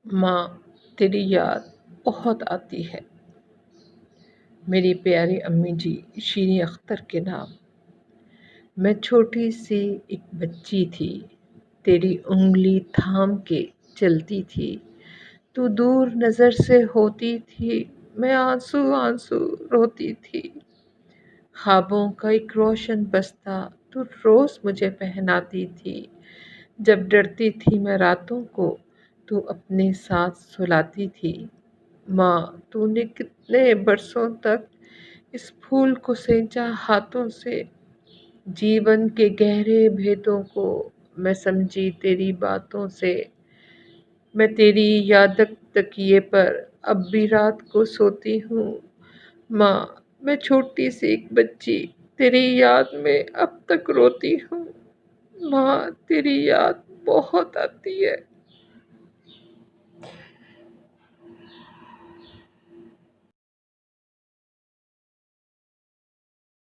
ماں، تیری یاد بہت آتی ہے۔ میری پیاری امی جی شیریں اختر کے نام۔ میں چھوٹی سی ایک بچی تھی، تیری انگلی تھام کے چلتی تھی، تو دور نظر سے ہوتی تھی، میں آنسو آنسو روتی تھی۔ خوابوں کا ایک روشن بستہ تو روز مجھے پہناتی تھی، جب ڈرتی تھی میں راتوں کو تو اپنے ساتھ سلاتی تھی۔ ماں، تو نے کتنے برسوں تک اس پھول کو سینچا ہاتھوں سے، جیون کے گہرے بھیدوں کو میں سمجھی تیری باتوں سے۔ میں تیری یادک تکیے پر اب بھی رات کو سوتی ہوں۔ ماں، میں چھوٹی سی ایک بچی تیری یاد میں اب تک روتی ہوں۔ ماں، تیری یاد بہت آتی ہے۔